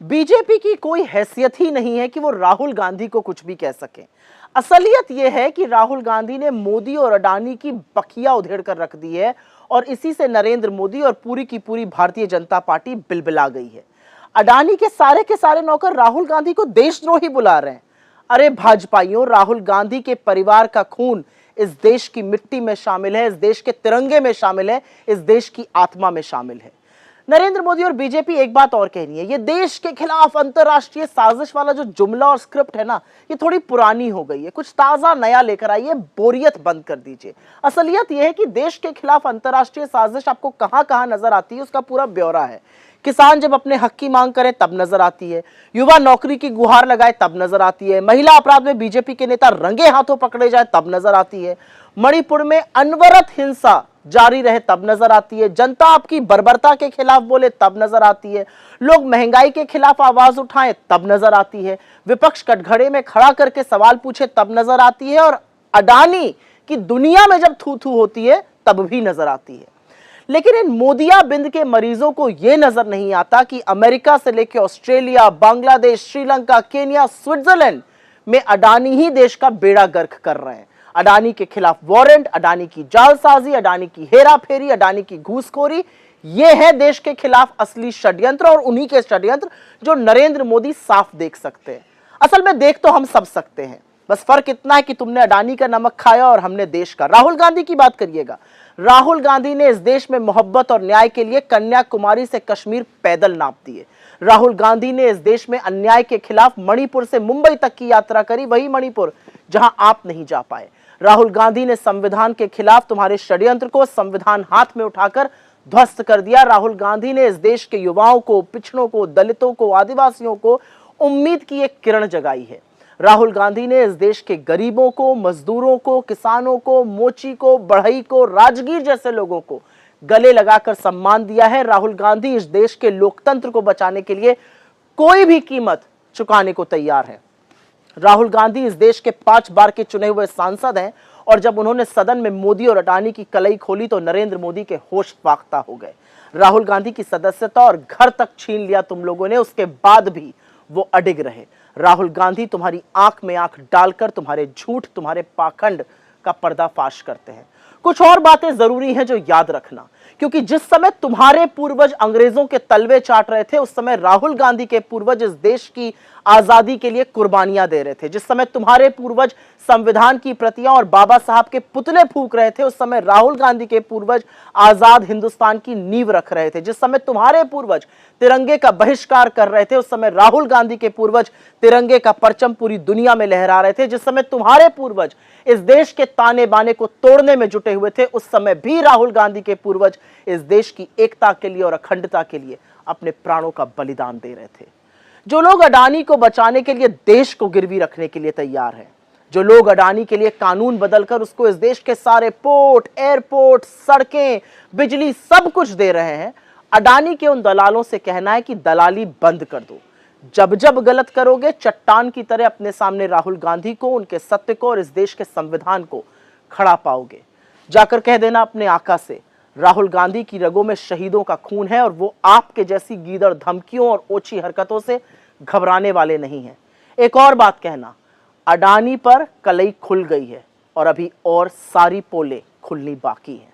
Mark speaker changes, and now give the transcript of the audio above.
Speaker 1: BJP की कोई हैसियत ही नहीं है कि वो राहुल गांधी को कुछ भी कह सके। असलियत यह है कि राहुल गांधी ने मोदी और अडानी की बखिया उधेड़ कर रख दी है और इसी से नरेंद्र मोदी और पूरी की पूरी भारतीय जनता पार्टी बिलबिला गई है। अडानी के सारे नौकर राहुल गांधी को देशद्रोही बुला रहे हैं। अरे भाजपाइयों, राहुल गांधी के परिवार का खून इस देश की मिट्टी में शामिल है, इस देश के तिरंगे में शामिल है, इस देश की आत्मा में शामिल है। नरेंद्र मोदी और बीजेपी एक बात और कहनी है, ये देश के खिलाफ अंतरराष्ट्रीय साजिश वाला जो जुमला और स्क्रिप्ट है ना, ये थोड़ी पुरानी हो गई है। कुछ ताजा नया लेकर आइए, बोरियत बंद कर दीजिए। असलियत यह है कि देश के खिलाफ अंतरराष्ट्रीय साजिश आपको कहां कहां नजर आती है, उसका पूरा ब्यौरा है। किसान जब अपने हक की मांग करे तब नजर आती है, युवा नौकरी की गुहार लगाए तब नजर आती है, महिला अपराध में बीजेपी के नेता रंगे हाथों पकड़े जाए तब नजर आती है, मणिपुर में अनवरत हिंसा जारी रहे तब नजर आती है, जनता आपकी बर्बरता के खिलाफ बोले तब नजर आती है, लोग महंगाई के खिलाफ आवाज उठाएं तब नजर आती है, विपक्ष कटघरे में खड़ा करके सवाल पूछे तब नजर आती है, और अडानी की दुनिया में जब थू थू होती है तब भी नजर आती है। लेकिन इन मोदियाबिंद के मरीजों को यह नजर नहीं आता कि अमेरिका से लेकर Australia, Bangladesh, Sri Lanka, Kenya, Switzerland में अडानी ही देश का बेड़ा गर्क कर रहे हैं। अडानी के खिलाफ वारंट, अडानी की जालसाजी, अडानी की हेराफेरी, अडानी की घूसखोरी, ये है देश के खिलाफ असली षड्यंत्र, और उन्हीं के षड्यंत्र जो नरेंद्र मोदी साफ देख सकते हैं। असल में देख तो हम सब सकते हैं, बस फर्क इतना है कि तुमने अडानी का नमक खाया और हमने देश का। राहुल गांधी की बात करिएगा, राहुल गांधी ने इस देश में मोहब्बत और न्याय के लिए कन्याकुमारी से कश्मीर पैदल नाप दिए। राहुल गांधी ने इस देश में अन्याय के खिलाफ मणिपुर से मुंबई तक की यात्रा करी, वही मणिपुर जहां आप नहीं जा पाए। राहुल गांधी ने संविधान के खिलाफ तुम्हारे षड्यंत्र को संविधान हाथ में उठाकर ध्वस्त कर दिया। राहुल गांधी ने इस देश के युवाओं को, पिछड़ों को, दलितों को, आदिवासियों को उम्मीद की एक किरण जगाई है। राहुल गांधी ने इस देश के गरीबों को, मजदूरों को, किसानों को, मोची को, बढ़ई को, राजगीर जैसे लोगों को गले लगाकर सम्मान दिया है। राहुल गांधी इस देश के लोकतंत्र को बचाने के लिए कोई भी कीमत चुकाने को तैयार है। राहुल गांधी इस देश के 5 बार के चुने हुए सांसद हैं, और जब उन्होंने सदन में मोदी और अडानी की कलई खोली तो नरेंद्र मोदी के होश फाख्ता हो गए। राहुल गांधी की सदस्यता और घर तक छीन लिया तुम लोगों ने, उसके बाद भी वो अडिग रहे। राहुल गांधी तुम्हारी आंख में आंख डालकर तुम्हारे झूठ, तुम्हारे पाखंड का पर्दाफाश करते हैं। कुछ और बातें जरूरी हैं जो याद रखना, क्योंकि जिस समय तुम्हारे पूर्वज अंग्रेजों के तलवे चाट रहे थे, उस समय राहुल गांधी के पूर्वज इस देश की आजादी के लिए कुर्बानियां दे रहे थे। जिस समय तुम्हारे पूर्वज संविधान की प्रतियां और बाबा साहब के पुतले फूंक रहे थे, उस समय राहुल गांधी के पूर्वज आजाद हिंदुस्तान की नींव रख रहे थे। जिस समय तुम्हारे पूर्वज तिरंगे का बहिष्कार कर रहे थे, उस समय राहुल गांधी के पूर्वज तिरंगे का परचम पूरी दुनिया में लहरा रहे थे। जिस समय तुम्हारे पूर्वज इस देश के ताने बाने को तोड़ने में जुटे हुए थे, उस समय भी राहुल गांधी के पूर्वज इस देश की एकता के लिए और अखंडता के लिए अपने प्राणों का बलिदान दे रहे थे। जो लोग अडानी को बचाने के लिए देश को गिरवी रखने के लिए तैयार हैं, जो लोग अडानी के लिए कानून बदलकर उसको इस देश के सारे पोर्ट, एयरपोर्ट, सड़कें, बिजली सब कुछ दे रहे हैं, अडानी के उन दलालों से कहना है कि दलाली बंद कर दो। जब जब गलत करोगे, चट्टान की तरह अपने सामने राहुल गांधी को, उनके सत्य को और इस देश के संविधान को खड़ा पाओगे। जाकर कह देना अपने आका से, राहुल गांधी की रगों में शहीदों का खून है और वो आपके जैसी गीदड़ धमकियों और ओछी हरकतों से घबराने वाले नहीं हैं। एक और बात कहना, अडानी पर कलई खुल गई है और अभी और सारी पोलें खुलनी बाकी है।